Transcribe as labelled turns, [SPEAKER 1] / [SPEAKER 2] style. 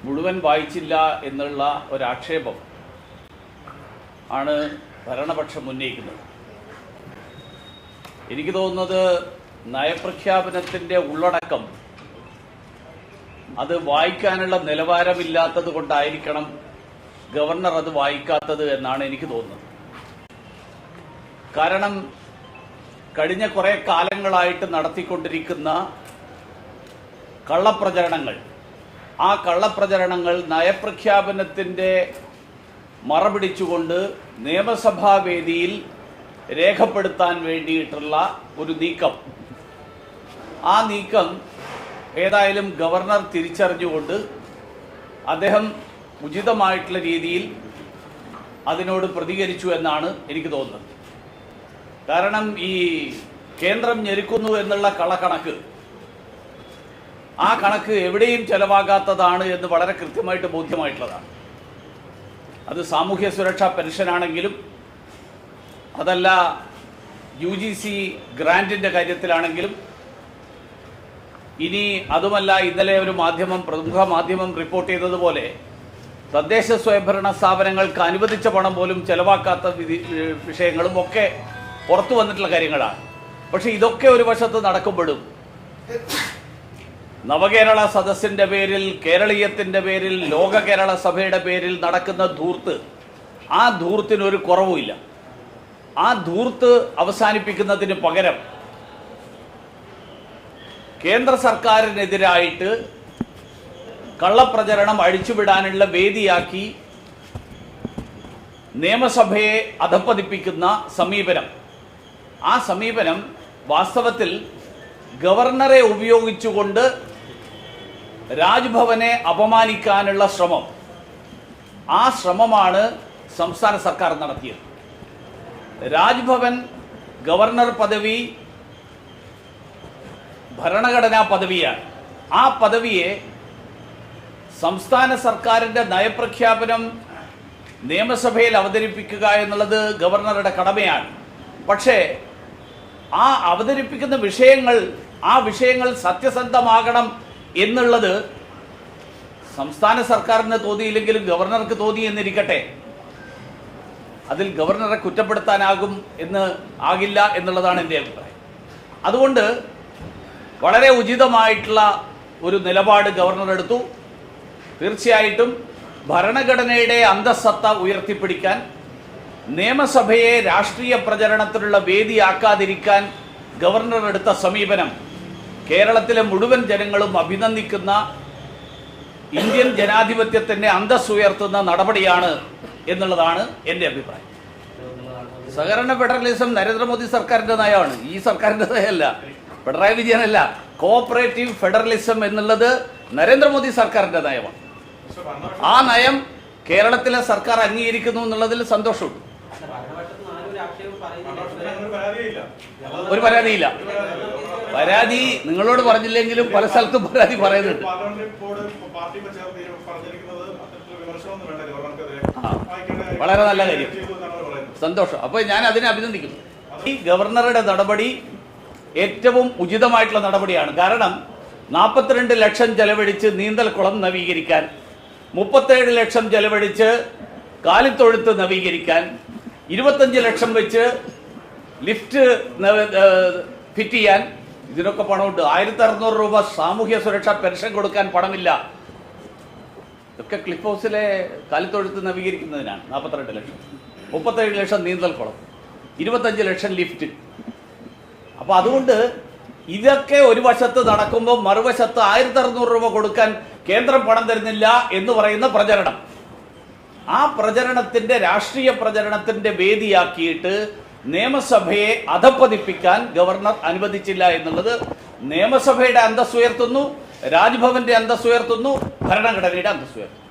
[SPEAKER 1] മുഴുവൻ വായിച്ചില്ല എന്നുള്ള ഒരാക്ഷേപം ആണ് ഭരണപക്ഷം ഉന്നയിക്കുന്നത്. എനിക്ക് തോന്നുന്നത് നയപ്രഖ്യാപനത്തിൻ്റെ ഉള്ളടക്കം അത് വായിക്കാനുള്ള നിലവാരമില്ലാത്തത് കൊണ്ടായിരിക്കണം ഗവർണർ അത് വായിക്കാത്തത് എന്നാണ് എനിക്ക് തോന്നുന്നത്. കാരണം കഴിഞ്ഞ കുറേ കാലങ്ങളായിട്ട് നടത്തിക്കൊണ്ടിരിക്കുന്ന കള്ളപ്രചരണങ്ങൾ, ആ കള്ളപ്രചരണങ്ങൾ നയപ്രഖ്യാപനത്തിൻ്റെ മറപിടിച്ചുകൊണ്ട് നിയമസഭാ വേദിയിൽ രേഖപ്പെടുത്താൻ വേണ്ടിയിട്ടുള്ള ഒരു നീക്കം, ആ നീക്കം ഏതായാലും ഗവർണർ തിരിച്ചറിഞ്ഞുകൊണ്ട് അദ്ദേഹം ഉചിതമായിട്ടുള്ള രീതിയിൽ അതിനോട് പ്രതികരിച്ചു എന്നാണ് എനിക്ക് തോന്നുന്നത്. കാരണം ഈ കേന്ദ്രം ഞെരുക്കുന്നു എന്നുള്ള കള്ളക്കണക്ക്, ആ കണക്ക് എവിടെയും ചെലവാകാത്തതാണ് എന്ന് വളരെ കൃത്യമായിട്ട് ബോധ്യമായിട്ടുള്ളതാണ്. അത് സാമൂഹ്യ സുരക്ഷാ പെൻഷനാണെങ്കിലും അതല്ല UGC ഗ്രാൻറ്റിൻ്റെ കാര്യത്തിലാണെങ്കിലും, ഇനി അതുമല്ല ഇന്നലെ ഒരു പ്രമുഖ മാധ്യമം റിപ്പോർട്ട് ചെയ്തതുപോലെ തദ്ദേശ സ്വയംഭരണ സ്ഥാപനങ്ങൾക്ക് അനുവദിച്ച പണം പോലും ചെലവാക്കാത്ത വിഷയങ്ങളും ഒക്കെ പുറത്തു വന്നിട്ടുള്ള കാര്യങ്ങളാണ്. പക്ഷെ ഇതൊക്കെ ഒരു വശത്ത് നടക്കുമ്പോഴും നവകേരള സദസ്സിന്റെ പേരിൽ, കേരളീയത്തിന്റെ പേരിൽ, ലോക കേരള സഭയുടെ പേരിൽ നടക്കുന്ന ധൂർത്ത്, ആ ധൂർത്തിനൊരു കുറവുമില്ല. ആ ധൂർത്ത് അവസാനിപ്പിക്കുന്നതിന് പകരം കേന്ദ്ര സർക്കാരിനെതിരായിട്ട് കള്ളപ്രചരണം അഴിച്ചുവിടാനുള്ള വേദിയാക്കി നിയമസഭയെ അധപ്പതിപ്പിക്കുന്ന സമീപനം, ആ സമീപനം വാസ്തവത്തിൽ ഗവർണറെ ഉപയോഗിച്ചുകൊണ്ട് രാജ്ഭവനെ അപമാനിക്കാനുള്ള ശ്രമം, ആ ശ്രമമാണ് സംസ്ഥാന സർക്കാർ നടത്തിയത്. രാജ്ഭവൻ, ഗവർണർ പദവി ഭരണഘടനാ പദവിയാണ്. ആ പദവിയെ സംസ്ഥാന സർക്കാരിൻ്റെ നയപ്രഖ്യാപനം നിയമസഭയിൽ അവതരിപ്പിക്കുക എന്നുള്ളത് ഗവർണറുടെ കടമയാണ്. പക്ഷേ ആ അവതരിപ്പിക്കുന്ന ആ വിഷയങ്ങൾ സത്യസന്ധമാകണം എന്നുള്ളത് സംസ്ഥാന സർക്കാരിന് തോന്നിയില്ലെങ്കിലും ഗവർണർക്ക് തോന്നി എന്നിരിക്കട്ടെ, അതിൽ ഗവർണറെ കുറ്റപ്പെടുത്താനാകും എന്ന് ആകില്ല എന്നുള്ളതാണ് എൻ്റെ അഭിപ്രായം. അതുകൊണ്ട് വളരെ ഉചിതമായിട്ടുള്ള ഒരു നിലപാട് ഗവർണർ എടുത്തു. തീർച്ചയായിട്ടും ഭരണഘടനയുടെ അന്തസ്സത്ത ഉയർത്തിപ്പിടിക്കാൻ, നിയമസഭയെ രാഷ്ട്രീയ പ്രചരണത്തിനുള്ള വേദിയാക്കാതിരിക്കാൻ ഗവർണർ എടുത്ത സമീപനം കേരളത്തിലെ മുഴുവൻ ജനങ്ങളും അഭിനന്ദിക്കുന്ന, ഇന്ത്യൻ ജനാധിപത്യത്തിൻ്റെ അന്തസ് ഉയർത്തുന്ന നടപടിയാണ് എന്നുള്ളതാണ് എൻ്റെ അഭിപ്രായം. സഹകരണ ഫെഡറലിസം നരേന്ദ്രമോദി സർക്കാരിൻ്റെ നയമാണ്, ഈ സർക്കാരിൻ്റെ നയമല്ല, പിണറായി വിജയനല്ല. കോഓപ്പറേറ്റീവ് ഫെഡറലിസം എന്നുള്ളത് നരേന്ദ്രമോദി സർക്കാരിൻ്റെ നയമാണ്. ആ നയം കേരളത്തിലെ സർക്കാർ അംഗീകരിക്കുന്നു എന്നുള്ളതിൽ സന്തോഷമുണ്ട്. ഒരു പരാതിയില്ല. പരാതി നിങ്ങളോട് പറഞ്ഞില്ലെങ്കിലും പല സ്ഥലത്തും പരാതി പറയുന്നുണ്ട്. വളരെ നല്ല കാര്യം, സന്തോഷം. അപ്പോൾ ഞാൻ അതിനെ അഭിനന്ദിക്കുന്നു. ഈ ഗവർണറുടെ നടപടി ഏറ്റവും ഉചിതമായിട്ടുള്ള നടപടിയാണ്. കാരണം 42 ലക്ഷം ചെലവഴിച്ച് നീന്തൽക്കുളം നവീകരിക്കാൻ, 37 ലക്ഷം ചെലവഴിച്ച് കാലിത്തൊഴുത്ത് നവീകരിക്കാൻ, 25 ലക്ഷം വെച്ച് ലിഫ്റ്റ് ഫിറ്റ് ചെയ്യാൻ, ഇതിനൊക്കെ പണമുണ്ട്. 1600 രൂപ സാമൂഹ്യ സുരക്ഷാ പെൻഷൻ കൊടുക്കാൻ പണമില്ല. ഇതൊക്കെ ക്ലിഫ് ഹൗസിലെ കാലിത്തൊഴുത്ത് നവീകരിക്കുന്നതിനാണ് 42 ലക്ഷം. 37 ലക്ഷം നീന്തൽക്കുളം, 25 ലക്ഷം ലിഫ്റ്റ്. അപ്പോൾ അതുകൊണ്ട് ഇതൊക്കെ ഒരു വശത്ത് നടക്കുമ്പോൾ മറുവശത്ത് 1600 രൂപ കൊടുക്കാൻ കേന്ദ്രം പണം തരുന്നില്ല എന്ന് പറയുന്ന പ്രചരണം, ആ പ്രചരണത്തിന്റെ രാഷ്ട്രീയ പ്രചരണത്തിന്റെ വേദിയാക്കിയിട്ട് നിയമസഭയെ അധപ്പതിപ്പിക്കാൻ ഗവർണർ അനുവദിച്ചില്ല എന്നുള്ളത് നിയമസഭയുടെ അന്തസ്സുയർത്തുന്നു, രാജ്ഭവന്റെ അന്തസ്സുയർത്തുന്നു, ഭരണഘടനയുടെ അന്തസ്സുയർത്തുന്നു.